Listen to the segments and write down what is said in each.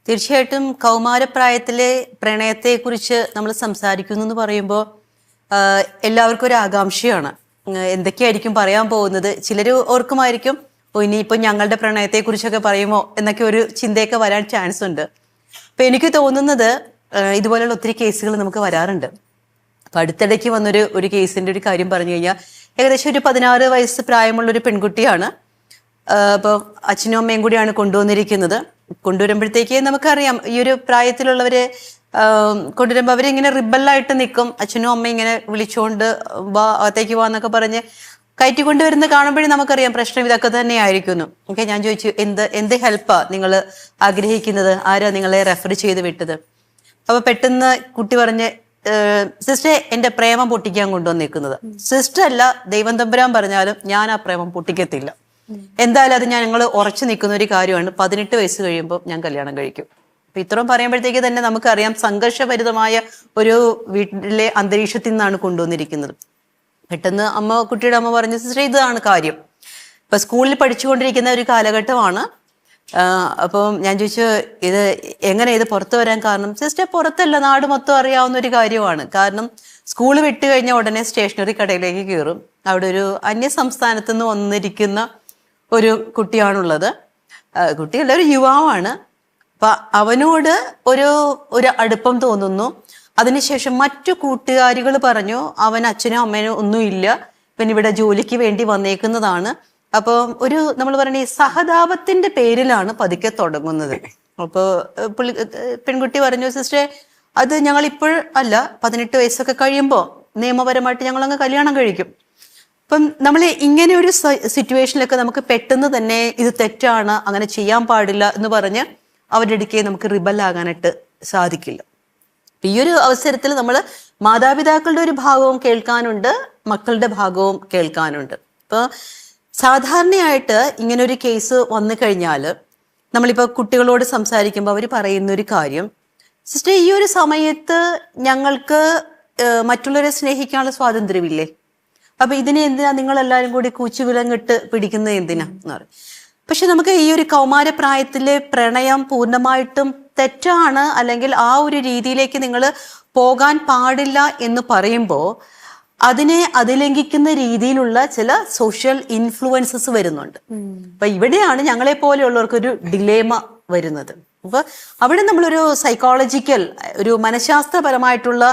തീർച്ചയായിട്ടും കൗമാരപ്രായത്തിലെ പ്രണയത്തെക്കുറിച്ച് നമ്മൾ സംസാരിക്കുന്നു എന്ന് പറയുമ്പോൾ എല്ലാവർക്കും ഒരു ആകാംക്ഷയാണ്. എന്തൊക്കെയായിരിക്കും പറയാൻ പോകുന്നത്. ചിലർ ഓർക്കുമായിരിക്കും, ഇനിയിപ്പോൾ ഞങ്ങളുടെ പ്രണയത്തെക്കുറിച്ചൊക്കെ പറയുമോ എന്നൊക്കെ ഒരു ചിന്തയൊക്കെ വരാൻ ചാൻസ് ഉണ്ട്. അപ്പം എനിക്ക് തോന്നുന്നത് ഇതുപോലെയുള്ള ഒത്തിരി കേസുകൾ നമുക്ക് വരാറുണ്ട്. അപ്പം അടുത്തിടയ്ക്ക് വന്നൊരു കേസിൻ്റെ ഒരു കാര്യം പറഞ്ഞു കഴിഞ്ഞാൽ, ഏകദേശം ഒരു 16 വയസ്സ് പ്രായമുള്ളൊരു പെൺകുട്ടിയാണ്. അപ്പോൾ അച്ഛനും അമ്മയും കൂടിയാണ് കൊണ്ടുവന്നിരിക്കുന്നത്. കൊണ്ടുവരുമ്പോഴത്തേക്ക് നമുക്കറിയാം, ഈ ഒരു പ്രായത്തിലുള്ളവരെ കൊണ്ടുവരുമ്പോൾ അവരിങ്ങനെ റിബല്ലായിട്ട് നിൽക്കും. അച്ഛനും അമ്മയും ഇങ്ങനെ വിളിച്ചുകൊണ്ട് വാ, അകത്തേക്ക് വാ എന്നൊക്കെ പറഞ്ഞ് കയറ്റിക്കൊണ്ടുവരുന്ന കാണുമ്പോഴേ നമുക്കറിയാം പ്രശ്നം ഇതൊക്കെ തന്നെ ആയിരിക്കുന്നു. ഓക്കെ, ഞാൻ ചോദിച്ചു, എന്ത് ഹെൽപ്പാ നിങ്ങൾ ആഗ്രഹിക്കുന്നത്, ആരാ നിങ്ങളെ റെഫർ ചെയ്ത് വിട്ടത്? അപ്പൊ പെട്ടെന്ന് കുട്ടി പറഞ്ഞ്, സിസ്റ്ററെ എൻ്റെ പ്രേമം പൊട്ടിക്കാൻ കൊണ്ടുവന്നിരിക്കുന്നത്. സിസ്റ്റർ അല്ല, ദൈവം തമ്പുരാൻ പറഞ്ഞാലും ഞാൻ ആ പ്രേമം പൊട്ടിക്കത്തില്ല. എന്തായാലും അത് ഞങ്ങൾ ഉറച്ചു നിൽക്കുന്ന ഒരു കാര്യമാണ്. 18 വയസ്സ് കഴിയുമ്പോൾ ഞാൻ കല്യാണം കഴിക്കും. അപ്പൊ ഇത്രയും പറയുമ്പോഴത്തേക്ക് തന്നെ നമുക്കറിയാം സംഘർഷഭരിതമായ ഒരു വീട്ടിലെ അന്തരീക്ഷത്തിൽ നിന്നാണ് കൊണ്ടുവന്നിരിക്കുന്നത്. പെട്ടെന്ന് കുട്ടിയുടെ അമ്മ പറഞ്ഞു, സിസ്റ്റർ ഇതാണ് കാര്യം. ഇപ്പൊ സ്കൂളിൽ പഠിച്ചുകൊണ്ടിരിക്കുന്ന ഒരു കാലഘട്ടമാണ്. അപ്പം ഞാൻ ചോദിച്ചു, ഇത് പുറത്തു വരാൻ കാരണം? സിസ്റ്റർ, പുറത്തല്ല, നാട് മൊത്തം അറിയാവുന്ന ഒരു കാര്യമാണ്. കാരണം സ്കൂൾ വിട്ട് കഴിഞ്ഞാൽ ഉടനെ സ്റ്റേഷനറി കടയിലേക്ക് കയറും. അവിടെ ഒരു അന്യ സംസ്ഥാനത്ത് നിന്ന് വന്നിരിക്കുന്ന ഒരു കുട്ടിയാണുള്ളത്. കുട്ടിയുള്ള ഒരു യുവാവാണ്. അപ്പൊ അവനോട് ഒരു അടുപ്പം തോന്നുന്നു. അതിനുശേഷം മറ്റു കൂട്ടുകാരികൾ പറഞ്ഞു, അവൻ അച്ഛനും അമ്മനും ഒന്നുമില്ല, ഇവൻ ഇവിടെ ജോലിക്ക് വേണ്ടി വന്നേക്കുന്നതാണ്. അപ്പോൾ നമ്മൾ പറയുന്ന ഈ സഹതാപത്തിന്റെ പേരിലാണ് പതുക്കെ തുടങ്ങുന്നത്. അപ്പോൾ പെൺകുട്ടി പറഞ്ഞു, സിസ്റ്ററെ അത് ഞങ്ങൾ അല്ല, 18 വയസ്സൊക്കെ കഴിയുമ്പോൾ നിയമപരമായിട്ട് ഞങ്ങൾ അങ്ങ് കല്യാണം കഴിക്കും. അപ്പം നമ്മൾ ഇങ്ങനെ ഒരു സിറ്റുവേഷനിലൊക്കെ നമുക്ക് പെട്ടെന്ന് തന്നെ ഇത് തെറ്റാണ്, അങ്ങനെ ചെയ്യാൻ പാടില്ല എന്ന് പറഞ്ഞ് അവരുടെ അടുക്കെ നമുക്ക് റിബലാകാനായിട്ട് സാധിക്കില്ല. ഈ ഒരു അവസരത്തിൽ നമ്മൾ മാതാപിതാക്കളുടെ ഒരു ഭാഗവും കേൾക്കാനുണ്ട്, മക്കളുടെ ഭാഗവും കേൾക്കാനുണ്ട്. ഇപ്പോൾ സാധാരണയായിട്ട് ഇങ്ങനൊരു കേസ് വന്നു കഴിഞ്ഞാൽ നമ്മളിപ്പോൾ കുട്ടികളോട് സംസാരിക്കുമ്പോൾ അവർ പറയുന്ന ഒരു കാര്യം, സിസ്റ്റർ ഈ ഒരു സമയത്ത് ഞങ്ങൾക്ക് മറ്റുള്ളവരെ സ്നേഹിക്കാനുള്ള സ്വാതന്ത്ര്യമില്ലേ? അപ്പൊ ഇതിനെ എന്തിനാ നിങ്ങളെല്ലാവരും കൂടി കൂച്ചുവിലങ്ങിട്ട് പിടിക്കുന്നത് എന്തിനാ എന്ന് പറയും. പക്ഷെ നമുക്ക് ഈ ഒരു കൗമാരപ്രായത്തിലെ പ്രണയം പൂർണ്ണമായിട്ടും തെറ്റാണ്, അല്ലെങ്കിൽ ആ ഒരു രീതിയിലേക്ക് നിങ്ങൾ പോകാൻ പാടില്ല എന്ന് പറയുമ്പോൾ അതിനെ അതിലംഘിക്കുന്ന രീതിയിലുള്ള ചില സോഷ്യൽ ഇൻഫ്ലുവൻസസ് വരുന്നുണ്ട്. അപ്പൊ ഇവിടെയാണ് ഞങ്ങളെ പോലെയുള്ളവർക്കൊരു ഡിലേമ വരുന്നത്. അപ്പൊ അവിടെ നമ്മളൊരു സൈക്കോളജിക്കൽ, ഒരു മനഃശാസ്ത്രപരമായിട്ടുള്ള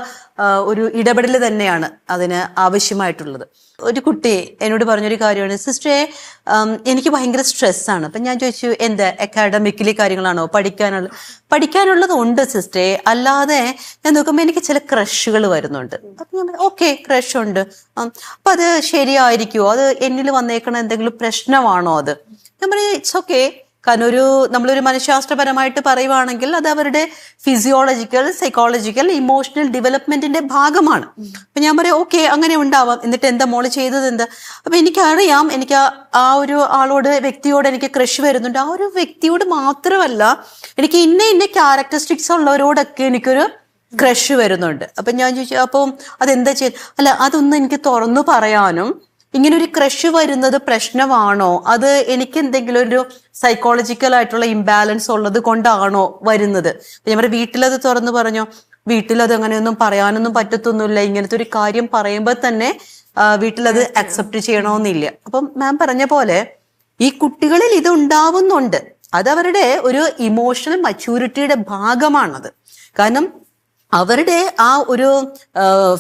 ഒരു ഇടപെടൽ തന്നെയാണ് അതിന് ആവശ്യമായിട്ടുള്ളത്. ഒരു കുട്ടി എന്നോട് പറഞ്ഞൊരു കാര്യമാണ്, സിസ്റ്ററെ എനിക്ക് ഭയങ്കര സ്ട്രെസ്സാണ്. അപ്പം ഞാൻ ചോദിച്ചു, എന്താ അക്കാഡമിക്കലി കാര്യങ്ങളാണോ, പഠിക്കാനുള്ളത് ഉണ്ട് സിസ്റ്ററെ, അല്ലാതെ ഞാൻ നോക്കുമ്പോൾ എനിക്ക് ചില ക്രഷുകൾ വരുന്നുണ്ട്. അപ്പം ഞാൻ ഓക്കെ, ക്രഷ് ഉണ്ട്, അപ്പം അത് ശരിയായിരിക്കുമോ, അത് എന്നിൽ വന്നേക്കണ എന്തെങ്കിലും പ്രശ്നമാണോ അത്? ഞാൻ പറഞ്ഞു, ഇറ്റ്സ് ഓക്കെ. കാരണം നമ്മളൊരു മനഃശാസ്ത്രപരമായിട്ട് പറയുവാണെങ്കിൽ അത് അവരുടെ ഫിസിയോളജിക്കൽ, സൈക്കോളജിക്കൽ, ഇമോഷണൽ ഡെവലപ്മെന്റിന്റെ ഭാഗമാണ്. അപ്പൊ ഞാൻ പറയാം, ഓക്കെ, അങ്ങനെ ഉണ്ടാവാം. എന്നിട്ട് എന്താ മോള് ചെയ്തത് എന്താ? അപ്പൊ എനിക്കറിയാം, എനിക്ക് ആ ഒരു വ്യക്തിയോട് എനിക്ക് ക്രഷ് വരുന്നുണ്ട്. ആ ഒരു വ്യക്തിയോട് മാത്രമല്ല, എനിക്ക് ഇന്ന ക്യാരക്ടറിസ്റ്റിക്സ് ഉള്ളവരോടൊക്കെ എനിക്കൊരു ക്രഷ് വരുന്നുണ്ട്. അപ്പൊ ഞാൻ ചോദിച്ചു, അപ്പം അതെന്താ അല്ല, അതൊന്നും എനിക്ക് തുറന്നു പറയാനും, ഇങ്ങനെ ഒരു ക്രഷ് വരുന്നത് പ്രശ്നമാണോ, അത് എനിക്ക് എന്തെങ്കിലും ഒരു സൈക്കോളജിക്കൽ ആയിട്ടുള്ള ഇംബാലൻസ് ഉള്ളത് കൊണ്ടാണോ വരുന്നത്? ഞാൻ വീട്ടിലത് തുറന്നു പറഞ്ഞോ, വീട്ടിലത് അങ്ങനെയൊന്നും പറയാനൊന്നും പറ്റത്തൊന്നുമില്ല. ഇങ്ങനത്തെ ഒരു കാര്യം പറയുമ്പോൾ തന്നെ വീട്ടിലത് അക്സെപ്റ്റ് ചെയ്യണമെന്നില്ല. അപ്പം മാം പറഞ്ഞ പോലെ ഈ കുട്ടികളിൽ ഇത് ഉണ്ടാവുന്നുണ്ട്. അതവരുടെ ഒരു ഇമോഷണൽ മച്യൂരിറ്റിയുടെ ഭാഗമാണത്. കാരണം അവരുടെ ആ ഒരു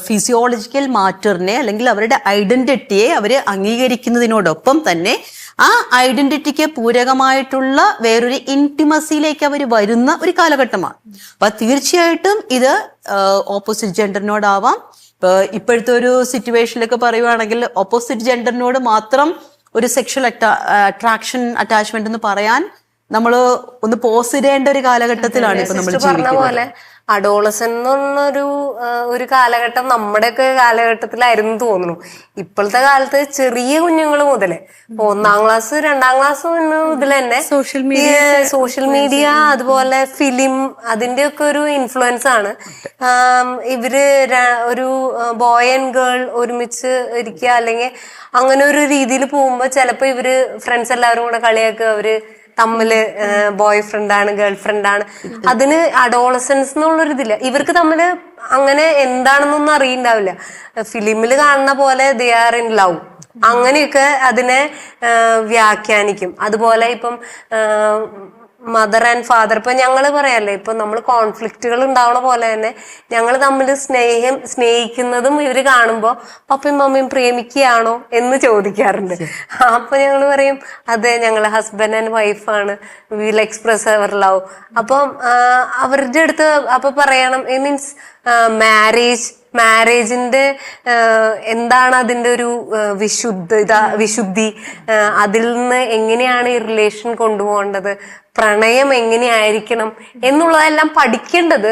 ഫിസിയോളജിക്കൽ മാറ്ററിനെ, അല്ലെങ്കിൽ അവരുടെ ഐഡന്റിറ്റിയെ അവർ അംഗീകരിക്കുന്നതിനോടൊപ്പം തന്നെ ആ ഐഡന്റിറ്റിക്ക് പൂരകമായിട്ടുള്ള വേറൊരു ഇന്റിമസിയിലേക്ക് അവർ വരുന്ന ഒരു കാലഘട്ടമാണ്. അപ്പൊ തീർച്ചയായിട്ടും ഇത് ഓപ്പോസിറ്റ് ജെൻഡറിനോടാവാം. ഇപ്പോഴത്തെ ഒരു സിറ്റുവേഷനിലൊക്കെ പറയുവാണെങ്കിൽ ഓപ്പോസിറ്റ് ജെൻഡറിനോട് മാത്രം ഒരു സെക്ഷൽ അറ്റാച്ച്മെന്റ് എന്ന് പറയാൻ നമ്മൾ ഒന്ന് പോസ് ചെയ്യേണ്ട ഒരു കാലഘട്ടത്തിലാണ് ഇപ്പൊ നമ്മൾ ജീവിക്കുന്നത്. അഡോളസൻ എന്നൊരു ഒരു കാലഘട്ടം നമ്മുടെയൊക്കെ കാലഘട്ടത്തിലായിരുന്നു തോന്നുന്നു. ഇപ്പോഴത്തെ കാലത്ത് ചെറിയ കുഞ്ഞുങ്ങൾ മുതലേ 1ാം ക്ലാസ് 2ാം ക്ലാസ് മുതൽ തന്നെ സോഷ്യൽ മീഡിയ, അതുപോലെ ഫിലിം, അതിന്റെ ഒക്കെ ഒരു ഇൻഫ്ലുവൻസ് ആണ്. ഇവര് ഒരു ബോയ് ആൻഡ് ഗേൾ ഒരുമിച്ച് ഇരിക്കുക, അല്ലെങ്കിൽ അങ്ങനെ ഒരു രീതിയിൽ പോകുമ്പോ ചിലപ്പോ ഇവര് ഫ്രണ്ട്സ് എല്ലാവരും കൂടെ കളിയാക്കുക, അവര് തമ്മില് ബോയ് ഫ്രണ്ടാണ് ഗേൾ ഫ്രണ്ടാണ്, അതിന് അഡോളസൻസ് എന്നുള്ളൊരിതില്ല. ഇവർക്ക് തമ്മില് അങ്ങനെ എന്താണെന്നൊന്നും അറിയണ്ടാവില്ല. ഫിലിമിൽ കാണുന്ന പോലെ ദേ ആർ ഇൻ ലവ്, അങ്ങനെയൊക്കെ അതിനെ വ്യാഖ്യാനിക്കും. അതുപോലെ ഇപ്പം മദർ ആൻഡ് ഫാദർ, ഇപ്പൊ ഞങ്ങള് പറയാല്ലേ, ഇപ്പൊ നമ്മൾ കോൺഫ്ലിക്റ്റുകൾ ഉണ്ടാവണ പോലെ തന്നെ ഞങ്ങൾ തമ്മിൽ സ്നേഹിക്കുന്നതും ഇവര് കാണുമ്പോ പപ്പയും മമ്മിയും പ്രേമിക്കുകയാണോ എന്ന് ചോദിക്കാറുണ്ട്. അപ്പൊ ഞങ്ങൾ പറയും അതെ, ഞങ്ങൾ ഹസ്ബൻഡ് ആൻഡ് വൈഫാണ്, വിൽ എക്സ്പ്രസ് അവർ ലവ്. അപ്പം അവരുടെ അടുത്ത് അപ്പൊ പറയണം, മീൻസ് മാരേജിന്റെ എന്താണ് അതിന്റെ ഒരു വിശുദ്ധി, അതിൽ നിന്ന് എങ്ങനെയാണ് ഈ റിലേഷൻ കൊണ്ടുപോകേണ്ടത്, പ്രണയം എങ്ങനെയായിരിക്കണം എന്നുള്ളതെല്ലാം പഠിക്കേണ്ടത്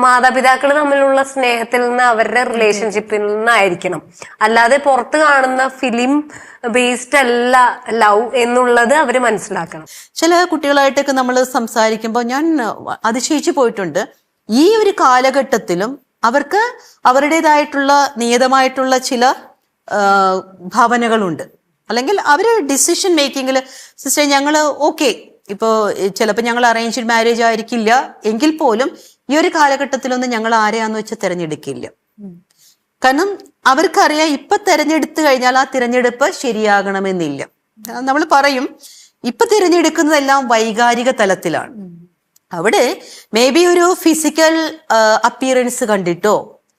മാതാപിതാക്കൾ തമ്മിലുള്ള സ്നേഹത്തിൽ നിന്ന്, അവരുടെ റിലേഷൻഷിപ്പിൽ നിന്നായിരിക്കണം. അല്ലാതെ പുറത്ത് കാണുന്ന ഫിലിം ബേസ്ഡ് അല്ല ലവ് എന്നുള്ളത് അവര് മനസ്സിലാക്കണം. ചില കുട്ടികളായിട്ടൊക്കെ നമ്മൾ സംസാരിക്കുമ്പോൾ ഞാൻ അതിശയിച്ചു പോയിട്ടുണ്ട്. ഈ ഒരു കാലഘട്ടത്തിലും അവർക്ക് അവരുടേതായിട്ടുള്ള നിയതമായിട്ടുള്ള ചില ഭാവനകളുണ്ട്, അല്ലെങ്കിൽ അവര് ഡിസിഷൻ മേക്കിങ്ങിൽ സിസ്റ്റർ ഞങ്ങൾ ഓക്കെ, ഇപ്പോൾ ചിലപ്പോൾ ഞങ്ങൾ അറേഞ്ച്ഡ് മാരേജ് ആയിരിക്കില്ല എങ്കിൽ പോലും ഈ ഒരു കാലഘട്ടത്തിലൊന്നും ഞങ്ങൾ ആരെയാന്ന് വെച്ചാൽ തിരഞ്ഞെടുക്കില്ല. കാരണം അവർക്കറിയാം ഇപ്പൊ തിരഞ്ഞെടുത്തു കഴിഞ്ഞാൽ ആ തിരഞ്ഞെടുപ്പ് ശരിയാകണമെന്നില്ല. നമ്മൾ പറയും ഇപ്പൊ തിരഞ്ഞെടുക്കുന്നതെല്ലാം വൈകാരിക തലത്തിലാണ്. അവിടെ മേ ബി ഒരു ഫിസിക്കൽ അപ്പിയറൻസ് കണ്ടിട്ടോ,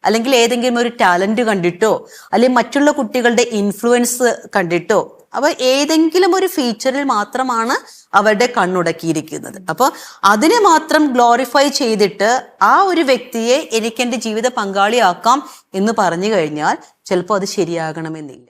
അല്ലെങ്കിൽ ഏതെങ്കിലും ഒരു ടാലന്റ് കണ്ടിട്ടോ, അല്ലെങ്കിൽ മറ്റുള്ള കുട്ടികളുടെ ഇൻഫ്ലുവൻസ് കണ്ടിട്ടോ, അപ്പൊ ഏതെങ്കിലും ഒരു ഫീച്ചറിൽ മാത്രമാണ് അവരുടെ കണ്ണുടക്കിയിരിക്കുന്നത്. അപ്പൊ അതിനെ മാത്രം ഗ്ലോറിഫൈ ചെയ്തിട്ട് ആ ഒരു വ്യക്തിയെ എനിക്ക് എൻ്റെ ജീവിത പങ്കാളിയാക്കാം എന്ന് പറഞ്ഞു കഴിഞ്ഞാൽ ചിലപ്പോൾ അത് ശരിയാകണമെന്നില്ല.